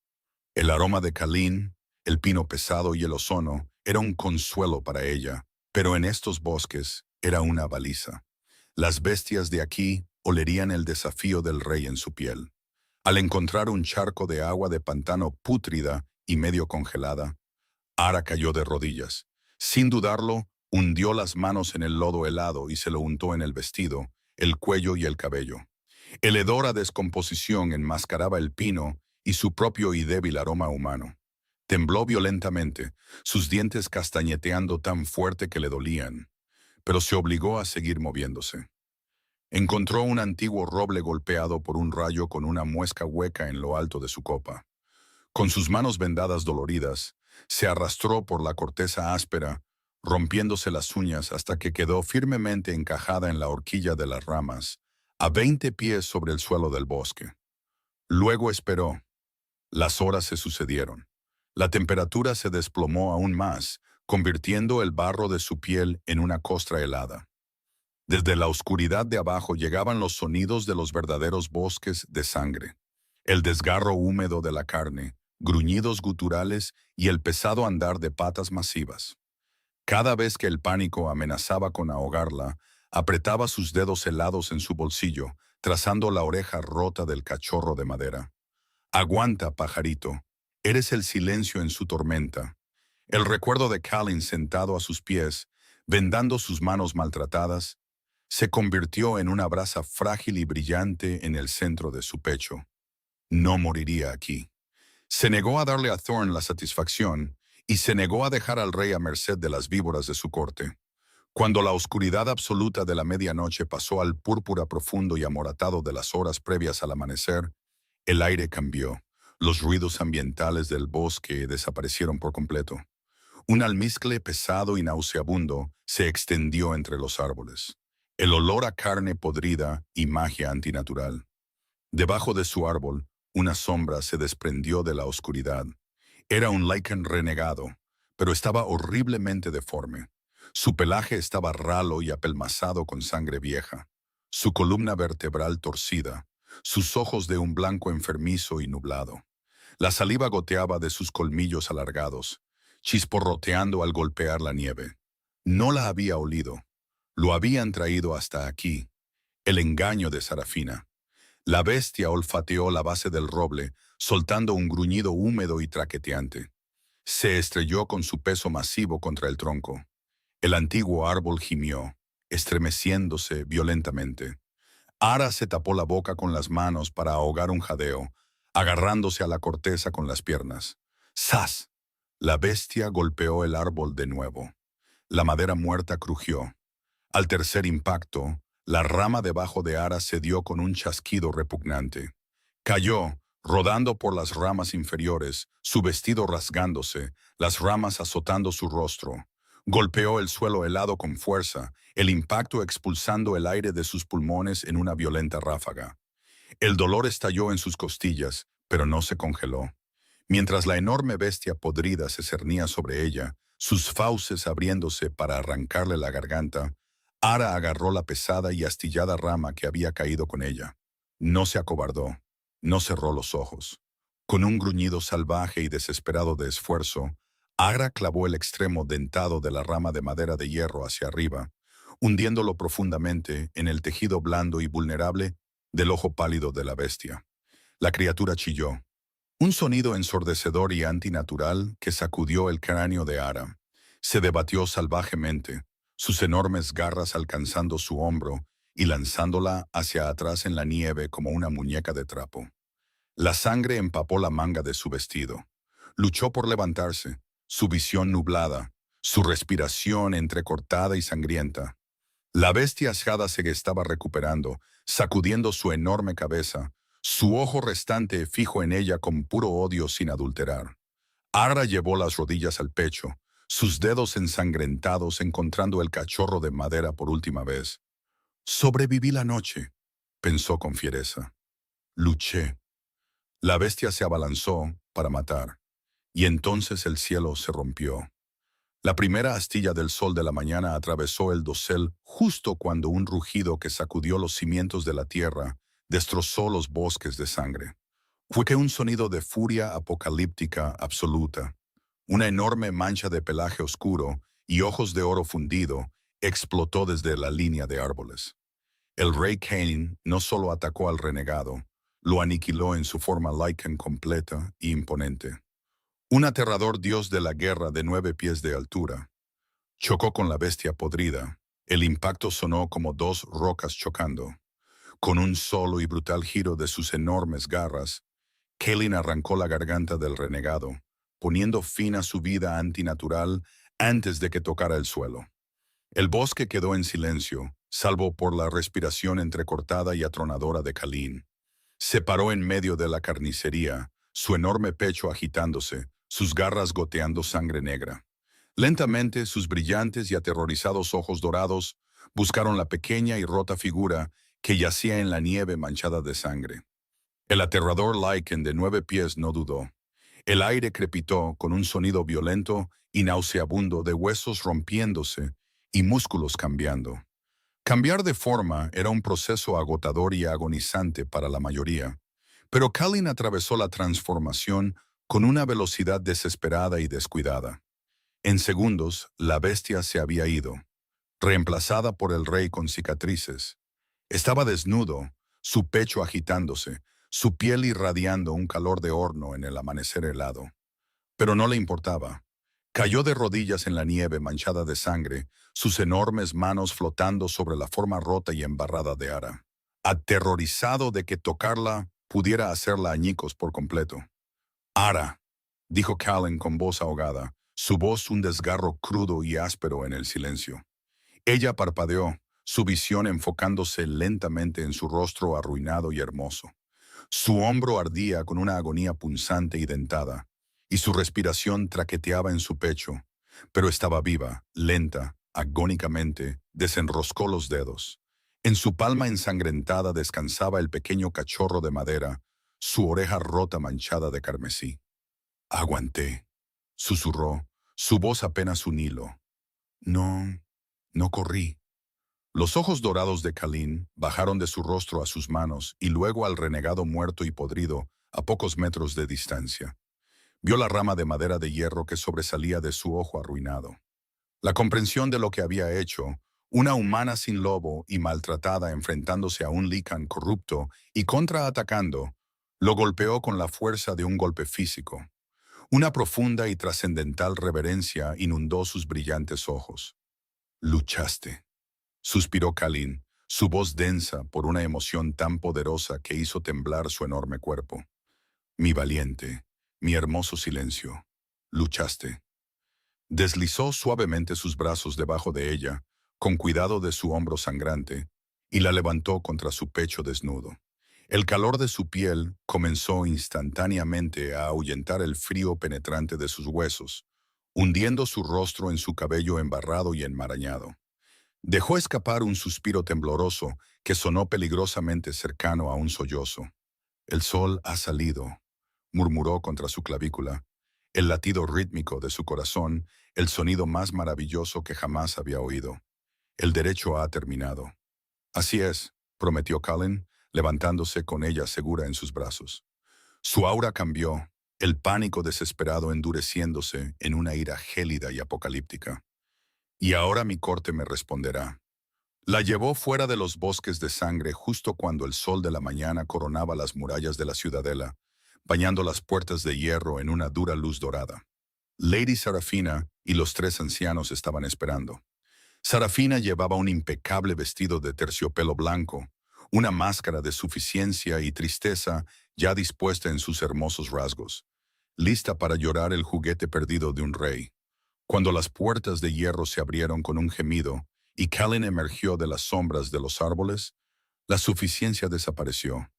El aroma de Kalin, el pino pesado y el ozono era un consuelo para ella, pero en estos bosques era una baliza. Las bestias de aquí olerían el desafío del rey en su piel. Al encontrar un charco de agua de pantano pútrida y medio congelada, Ara cayó de rodillas. Sin dudarlo, hundió las manos en el lodo helado y se lo untó en el vestido, el cuello y el cabello. El hedor a descomposición enmascaraba el pino y su propio y débil aroma humano. Tembló violentamente, sus dientes castañeteando tan fuerte que le dolían, pero se obligó a seguir moviéndose. Encontró un antiguo roble golpeado por un rayo con una muesca hueca en lo alto de su copa. Con sus manos vendadas doloridas, se arrastró por la corteza áspera, rompiéndose las uñas hasta que quedó firmemente encajada en la horquilla de las ramas, a 20 pies sobre el suelo del bosque. Luego esperó. Las horas se sucedieron. La temperatura se desplomó aún más, convirtiendo el barro de su piel en una costra helada. Desde la oscuridad de abajo llegaban los sonidos de los verdaderos bosques de sangre. El desgarro húmedo de la carne, gruñidos guturales y el pesado andar de patas masivas. Cada vez que el pánico amenazaba con ahogarla, apretaba sus dedos helados en su bolsillo, trazando la oreja rota del cachorro de madera. Aguanta, pajarito. Eres el silencio en su tormenta. El recuerdo de Kalin sentado a sus pies, vendando sus manos maltratadas, se convirtió en una brasa frágil y brillante en el centro de su pecho. No moriría aquí. Se negó a darle a Thorn la satisfacción y se negó a dejar al rey a merced de las víboras de su corte. Cuando la oscuridad absoluta de la medianoche pasó al púrpura profundo y amoratado de las horas previas al amanecer, el aire cambió. Los ruidos ambientales del bosque desaparecieron por completo. Un almizcle pesado y nauseabundo se extendió entre los árboles. El olor a carne podrida y magia antinatural. Debajo de su árbol, una sombra se desprendió de la oscuridad. Era un lichen renegado, pero estaba horriblemente deforme. Su pelaje estaba ralo y apelmazado con sangre vieja. Su columna vertebral torcida, sus ojos de un blanco enfermizo y nublado. La saliva goteaba de sus colmillos alargados, chisporroteando al golpear la nieve. No la había olido. Lo habían traído hasta aquí. El engaño de Sarafina. La bestia olfateó la base del roble, soltando un gruñido húmedo y traqueteante. Se estrelló con su peso masivo contra el tronco. El antiguo árbol gimió, estremeciéndose violentamente. Ara se tapó la boca con las manos para ahogar un jadeo, agarrándose a la corteza con las piernas. ¡Zas! La bestia golpeó el árbol de nuevo. La madera muerta crujió. Al tercer impacto, la rama debajo de Ara se dio con un chasquido repugnante. Cayó, rodando por las ramas inferiores, su vestido rasgándose, las ramas azotando su rostro. Golpeó el suelo helado con fuerza, el impacto expulsando el aire de sus pulmones en una violenta ráfaga. El dolor estalló en sus costillas, pero no se congeló. Mientras la enorme bestia podrida se cernía sobre ella, sus fauces abriéndose para arrancarle la garganta, Ara agarró la pesada y astillada rama que había caído con ella. No se acobardó, no cerró los ojos. Con un gruñido salvaje y desesperado de esfuerzo, Ara clavó el extremo dentado de la rama de madera de hierro hacia arriba, hundiéndolo profundamente en el tejido blando y vulnerable del ojo pálido de la bestia. La criatura chilló. Un sonido ensordecedor y antinatural que sacudió el cráneo de Ara. Se debatió salvajemente, sus enormes garras alcanzando su hombro y lanzándola hacia atrás en la nieve como una muñeca de trapo. La sangre empapó la manga de su vestido. Luchó por levantarse, su visión nublada, su respiración entrecortada y sangrienta. La bestia asjada se estaba recuperando, sacudiendo su enorme cabeza, su ojo restante fijo en ella con puro odio sin adulterar. Ara llevó las rodillas al pecho, sus dedos ensangrentados encontrando el cachorro de madera por última vez. Sobreviví la noche, pensó con fiereza. Luché. La bestia se abalanzó para matar, y entonces el cielo se rompió. La primera astilla del sol de la mañana atravesó el dosel justo cuando un rugido que sacudió los cimientos de la tierra destrozó los bosques de sangre. Fue que un sonido de furia apocalíptica absoluta, una enorme mancha de pelaje oscuro y ojos de oro fundido, explotó desde la línea de árboles. El rey Cain no solo atacó al renegado, lo aniquiló en su forma Lycan completa e imponente. Un aterrador dios de la guerra de 9 pies de altura. Chocó con la bestia podrida. El impacto sonó como dos rocas chocando. Con un solo y brutal giro de sus enormes garras, Cain arrancó la garganta del renegado, poniendo fin a su vida antinatural antes de que tocara el suelo. El bosque quedó en silencio, salvo por la respiración entrecortada y atronadora de Cain. Se paró en medio de la carnicería, su enorme pecho agitándose, sus garras goteando sangre negra. Lentamente, sus brillantes y aterrorizados ojos dorados buscaron la pequeña y rota figura que yacía en la nieve manchada de sangre. El aterrador Lycan de 9 pies no dudó. El aire crepitó con un sonido violento y nauseabundo de huesos rompiéndose y músculos cambiando. Cambiar de forma era un proceso agotador y agonizante para la mayoría, pero Cain atravesó la transformación con una velocidad desesperada y descuidada. En segundos, la bestia se había ido, reemplazada por el rey con cicatrices. Estaba desnudo, su pecho agitándose, su piel irradiando un calor de horno en el amanecer helado. Pero no le importaba. Cayó de rodillas en la nieve manchada de sangre, sus enormes manos flotando sobre la forma rota y embarrada de Ara, aterrorizado de que tocarla pudiera hacerla añicos por completo. Ara, dijo Callan con voz ahogada, su voz un desgarro crudo y áspero en el silencio. Ella parpadeó, su visión enfocándose lentamente en su rostro arruinado y hermoso. Su hombro ardía con una agonía punzante y dentada, y su respiración traqueteaba en su pecho, pero estaba viva, lenta, agónicamente, desenroscó los dedos. En su palma ensangrentada descansaba el pequeño cachorro de madera, su oreja rota manchada de carmesí. Aguanté, susurró, su voz apenas un hilo. No corrí. Los ojos dorados de Cain bajaron de su rostro a sus manos y luego al renegado muerto y podrido a pocos metros de distancia. Vio la rama de madera de hierro que sobresalía de su ojo arruinado. La comprensión de lo que había hecho, una humana sin lobo y maltratada enfrentándose a un Lycan corrupto y contraatacando, lo golpeó con la fuerza de un golpe físico. Una profunda y trascendental reverencia inundó sus brillantes ojos. Luchaste, suspiró Cain, su voz densa por una emoción tan poderosa que hizo temblar su enorme cuerpo. Mi valiente, mi hermoso silencio. Luchaste. Deslizó suavemente sus brazos debajo de ella, con cuidado de su hombro sangrante, y la levantó contra su pecho desnudo. El calor de su piel comenzó instantáneamente a ahuyentar el frío penetrante de sus huesos, hundiendo su rostro en su cabello embarrado y enmarañado. Dejó escapar un suspiro tembloroso que sonó peligrosamente cercano a un sollozo. El sol ha salido, murmuró contra su clavícula. El latido rítmico de su corazón, el sonido más maravilloso que jamás había oído. El derecho ha terminado. Así es, prometió Cain, levantándose con ella segura en sus brazos. Su aura cambió, el pánico desesperado endureciéndose en una ira gélida y apocalíptica. Y ahora mi corte me responderá. La llevó fuera de los bosques de sangre justo cuando el sol de la mañana coronaba las murallas de la ciudadela, bañando las puertas de hierro en una dura luz dorada. Lady Sarafina y los 3 ancianos estaban esperando. Sarafina llevaba un impecable vestido de terciopelo blanco, una máscara de suficiencia y tristeza ya dispuesta en sus hermosos rasgos, lista para llorar el juguete perdido de un rey. Cuando las puertas de hierro se abrieron con un gemido y Cain emergió de las sombras de los árboles, la suficiencia desapareció.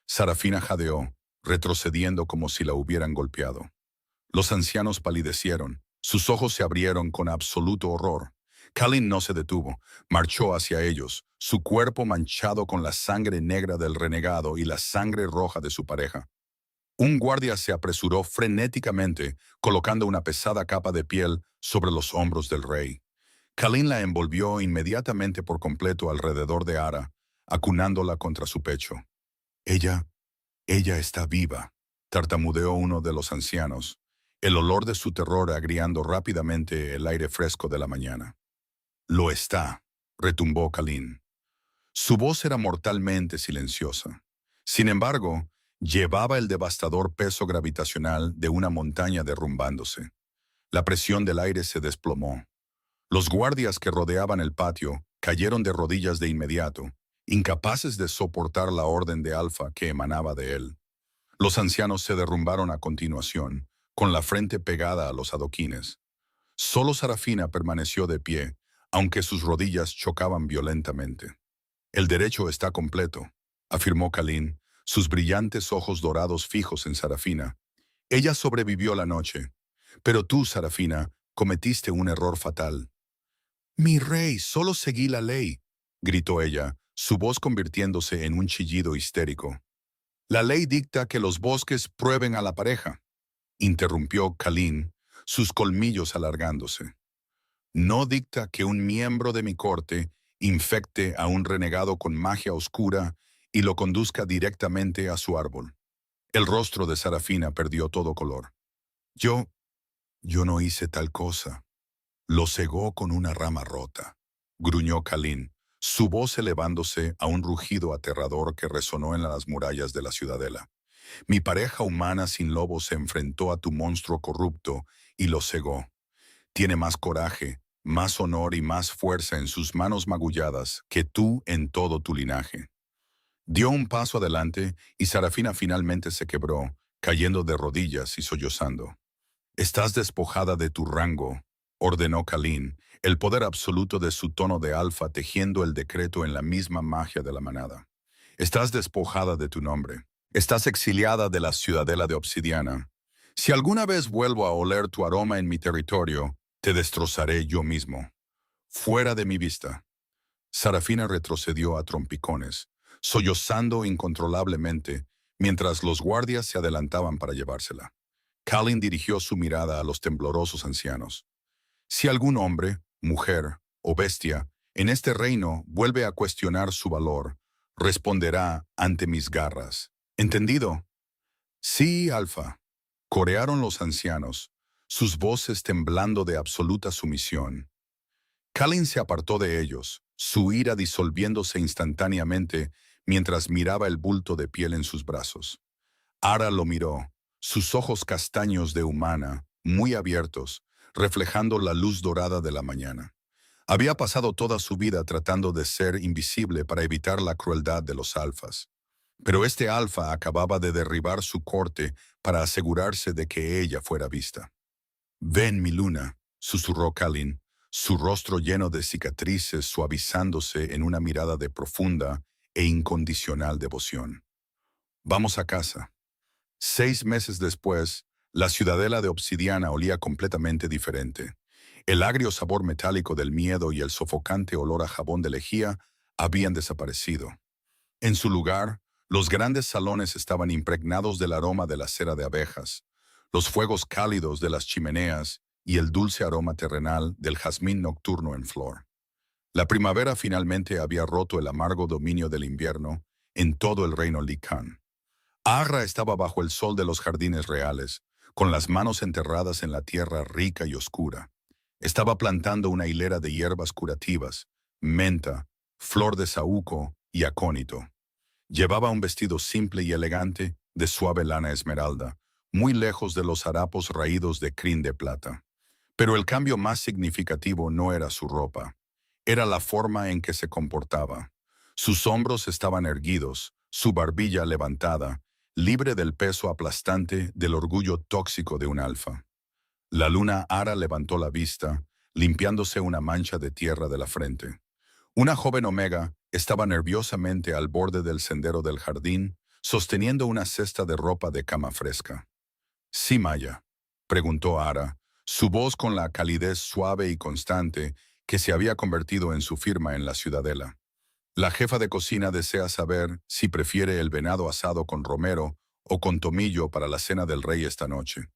Sarafina jadeó, retrocediendo como si la hubieran golpeado. Los ancianos palidecieron, Sus ojos se abrieron con absoluto horror. Kalin no se detuvo, marchó hacia ellos, su cuerpo manchado con la sangre negra del renegado y la sangre roja de su pareja. Un guardia se apresuró frenéticamente, colocando una pesada capa de piel sobre los hombros del rey. Kalin la envolvió inmediatamente por completo alrededor de Ara, acunándola contra su pecho. Ella, ella está viva, tartamudeó uno de los ancianos, el olor de su terror agriando rápidamente el aire fresco de la mañana. Lo está, retumbó Kalin. Su voz era mortalmente silenciosa. Sin embargo, llevaba el devastador peso gravitacional de una montaña derrumbándose. La presión del aire se desplomó. Los guardias que rodeaban el patio cayeron de rodillas de inmediato, incapaces de soportar la orden de Alfa que emanaba de él. Los ancianos se derrumbaron a continuación, con la frente pegada a los adoquines. Solo Sarafina permaneció de pie, aunque sus rodillas chocaban violentamente. El derecho está completo, afirmó Kalin, sus brillantes ojos dorados fijos en Sarafina. Ella sobrevivió la noche, pero tú, Sarafina, cometiste un error fatal. Mi rey, solo seguí la ley, gritó ella, su voz convirtiéndose en un chillido histérico. La ley dicta que los bosques prueben a la pareja, interrumpió Kalin, sus colmillos alargándose. No dicta que un miembro de mi corte infecte a un renegado con magia oscura y lo conduzca directamente a su árbol. El rostro de Sarafina perdió todo color. Yo no hice tal cosa. Lo cegó con una rama rota, gruñó Kalin, su voz elevándose a un rugido aterrador que resonó en las murallas de la ciudadela. Mi pareja humana sin lobo se enfrentó a tu monstruo corrupto y lo cegó. Tiene más coraje, más honor y más fuerza en sus manos magulladas que tú en todo tu linaje. Dio un paso adelante y Sarafina finalmente se quebró, cayendo de rodillas y sollozando. Estás despojada de tu rango, ordenó Kalin, el poder absoluto de su tono de alfa tejiendo el decreto en la misma magia de la manada. Estás despojada de tu nombre. Estás exiliada de la ciudadela de obsidiana. Si alguna vez vuelvo a oler tu aroma en mi territorio, te destrozaré yo mismo. Fuera de mi vista. Sarafina retrocedió a trompicones, sollozando incontrolablemente, mientras los guardias se adelantaban para llevársela. Kalin dirigió su mirada a los temblorosos ancianos. Si algún hombre, mujer o bestia en este reino vuelve a cuestionar su valor, responderá ante mis garras. ¿Entendido? Sí, Alfa, corearon los ancianos, sus voces temblando de absoluta sumisión. Kalin se apartó de ellos, su ira disolviéndose instantáneamente mientras miraba el bulto de piel en sus brazos. Ara lo miró, sus ojos castaños de humana, muy abiertos, reflejando la luz dorada de la mañana. Había pasado toda su vida tratando de ser invisible para evitar la crueldad de los alfas. Pero este alfa acababa de derribar su corte para asegurarse de que ella fuera vista. «Ven, mi luna», susurró Kalin, su rostro lleno de cicatrices suavizándose en una mirada de profunda e incondicional devoción. «Vamos a casa». 6 meses después, la ciudadela de obsidiana olía completamente diferente. El agrio sabor metálico del miedo y el sofocante olor a jabón de lejía habían desaparecido. En su lugar, los grandes salones estaban impregnados del aroma de la cera de abejas, los fuegos cálidos de las chimeneas y el dulce aroma terrenal del jazmín nocturno en flor. La primavera finalmente había roto el amargo dominio del invierno en todo el reino Lican. Agra estaba bajo el sol de los jardines reales, con las manos enterradas en la tierra rica y oscura. Estaba plantando una hilera de hierbas curativas, menta, flor de saúco y acónito. Llevaba un vestido simple y elegante de suave lana esmeralda, muy lejos de los harapos raídos de crin de plata. Pero el cambio más significativo no era su ropa, era la forma en que se comportaba. Sus hombros estaban erguidos, su barbilla levantada, libre del peso aplastante del orgullo tóxico de un alfa. La luna Ara levantó la vista, limpiándose una mancha de tierra de la frente. Una joven omega estaba nerviosamente al borde del sendero del jardín, sosteniendo una cesta de ropa de cama fresca. «¿Sí, Maya?», preguntó Ara, su voz con la calidez suave y constante que se había convertido en su firma en la ciudadela. La jefa de cocina desea saber si prefiere el venado asado con romero o con tomillo para la cena del rey esta noche,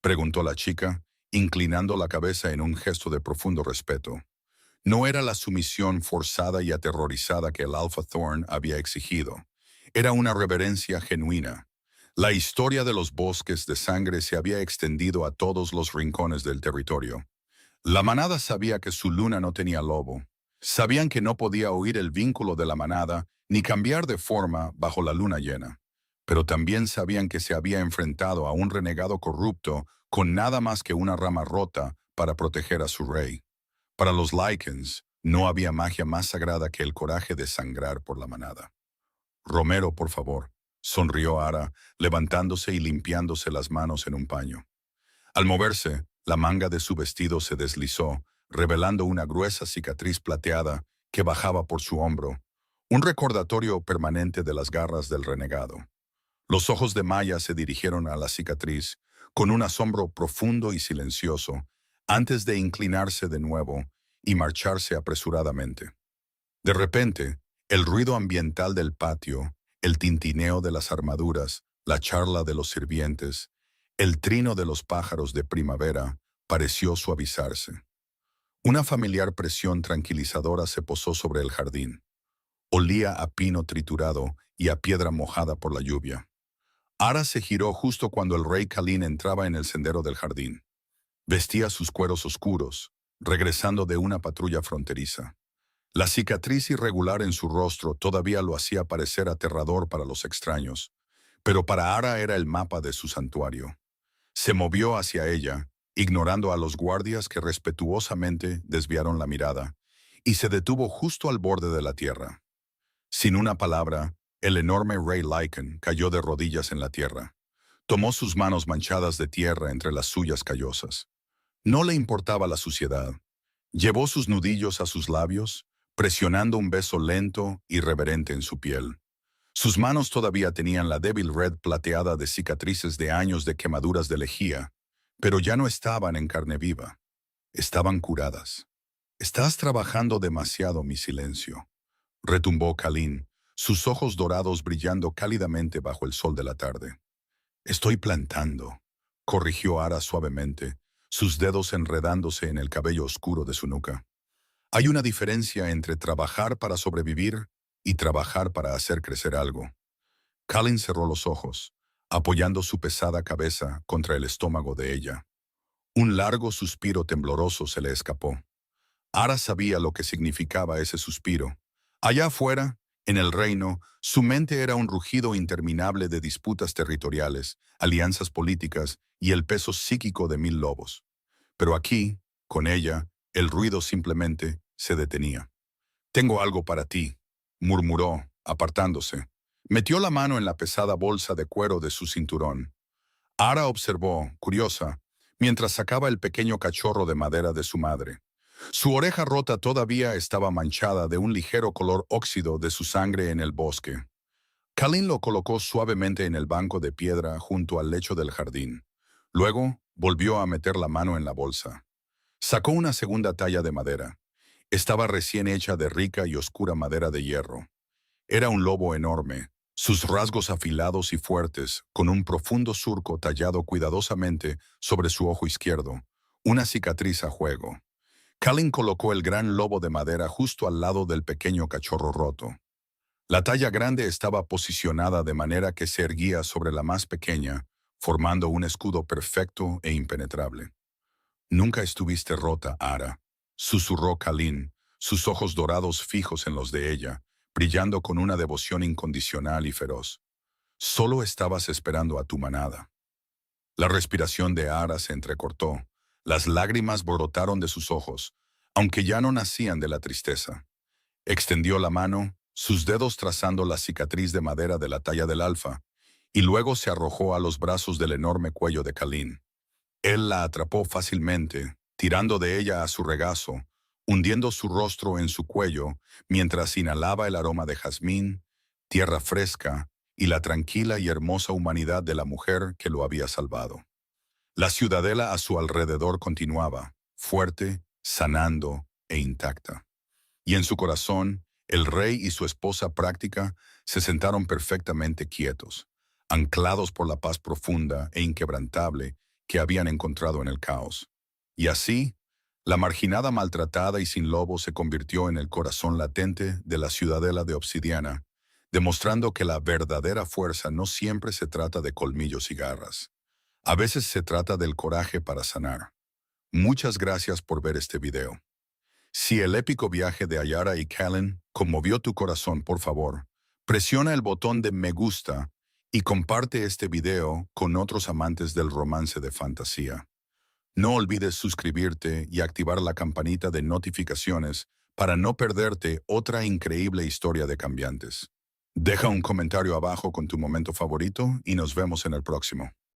preguntó la chica, inclinando la cabeza en un gesto de profundo respeto. No era la sumisión forzada y aterrorizada que el Alpha Thorn había exigido. Era una reverencia genuina. La historia de los bosques de sangre se había extendido a todos los rincones del territorio. La manada sabía que su luna no tenía lobo. Sabían que no podía oír el vínculo de la manada ni cambiar de forma bajo la luna llena. Pero también sabían que se había enfrentado a un renegado corrupto con nada más que una rama rota para proteger a su rey. Para los Lycans, no había magia más sagrada que el coraje de sangrar por la manada. Romero, por favor, sonrió Ara, levantándose y limpiándose las manos en un paño. Al moverse, la manga de su vestido se deslizó, revelando una gruesa cicatriz plateada que bajaba por su hombro, un recordatorio permanente de las garras del renegado. Los ojos de Maya se dirigieron a la cicatriz, con un asombro profundo y silencioso, antes de inclinarse de nuevo y marcharse apresuradamente. De repente, el ruido ambiental del patio, el tintineo de las armaduras, la charla de los sirvientes, el trino de los pájaros de primavera pareció suavizarse. Una familiar presión tranquilizadora se posó sobre el jardín. Olía a pino triturado y a piedra mojada por la lluvia. Ara se giró justo cuando el rey Kalin entraba en el sendero del jardín. Vestía sus cueros oscuros, regresando de una patrulla fronteriza. La cicatriz irregular en su rostro todavía lo hacía parecer aterrador para los extraños, pero para Ara era el mapa de su santuario. Se movió hacia ella, ignorando a los guardias que respetuosamente desviaron la mirada, y se detuvo justo al borde de la tierra. Sin una palabra, el enorme rey Lycan cayó de rodillas en la tierra. Tomó sus manos manchadas de tierra entre las suyas callosas. No le importaba la suciedad. Llevó sus nudillos a sus labios, presionando un beso lento y reverente en su piel. Sus manos todavía tenían la débil red plateada de cicatrices de años de quemaduras de lejía, pero ya no estaban en carne viva. Estaban curadas. «Estás trabajando demasiado, mi silencio», retumbó Kalin, sus ojos dorados brillando cálidamente bajo el sol de la tarde. «Estoy plantando», corrigió Ara suavemente, sus dedos enredándose en el cabello oscuro de su nuca. «Hay una diferencia entre trabajar para sobrevivir y trabajar para hacer crecer algo». Kalin cerró los ojos, apoyando su pesada cabeza contra el estómago de ella. Un largo suspiro tembloroso se le escapó. Ara sabía lo que significaba ese suspiro. Allá afuera, en el reino, su mente era un rugido interminable de disputas territoriales, alianzas políticas y el peso psíquico de 1000 lobos. Pero aquí, con ella, el ruido simplemente se detenía. «Tengo algo para ti», murmuró, apartándose. Metió la mano en la pesada bolsa de cuero de su cinturón. Ara observó, curiosa, mientras sacaba el pequeño cachorro de madera de su madre. Su oreja rota todavía estaba manchada de un ligero color óxido de su sangre en el bosque. Kalin lo colocó suavemente en el banco de piedra junto al lecho del jardín. Luego, volvió a meter la mano en la bolsa. Sacó una segunda talla de madera. Estaba recién hecha de rica y oscura madera de hierro. Era un lobo enorme, sus rasgos afilados y fuertes, con un profundo surco tallado cuidadosamente sobre su ojo izquierdo, una cicatriz a juego. Kalin colocó el gran lobo de madera justo al lado del pequeño cachorro roto. La talla grande estaba posicionada de manera que se erguía sobre la más pequeña, formando un escudo perfecto e impenetrable. «Nunca estuviste rota, Ara», susurró Kalin, sus ojos dorados fijos en los de ella, brillando con una devoción incondicional y feroz. «Solo estabas esperando a tu manada». La respiración de Ara se entrecortó. Las lágrimas brotaron de sus ojos, aunque ya no nacían de la tristeza. Extendió la mano, sus dedos trazando la cicatriz de madera de la talla del alfa, y luego se arrojó a los brazos del enorme cuello de Kalin. Él la atrapó fácilmente, tirando de ella a su regazo, hundiendo su rostro en su cuello mientras inhalaba el aroma de jazmín, tierra fresca y la tranquila y hermosa humanidad de la mujer que lo había salvado. La ciudadela a su alrededor continuaba, fuerte, sanando e intacta. Y en su corazón, el rey y su esposa práctica se sentaron perfectamente quietos, anclados por la paz profunda e inquebrantable que habían encontrado en el caos. Y así, la marginada maltratada y sin lobo se convirtió en el corazón latente de la ciudadela de obsidiana, demostrando que la verdadera fuerza no siempre se trata de colmillos y garras. A veces se trata del coraje para sanar. Muchas gracias por ver este video. Si el épico viaje de Ayara y Callan conmovió tu corazón, por favor, presiona el botón de me gusta y comparte este video con otros amantes del romance de fantasía. No olvides suscribirte y activar la campanita de notificaciones para no perderte otra increíble historia de cambiantes. Deja un comentario abajo con tu momento favorito y nos vemos en el próximo.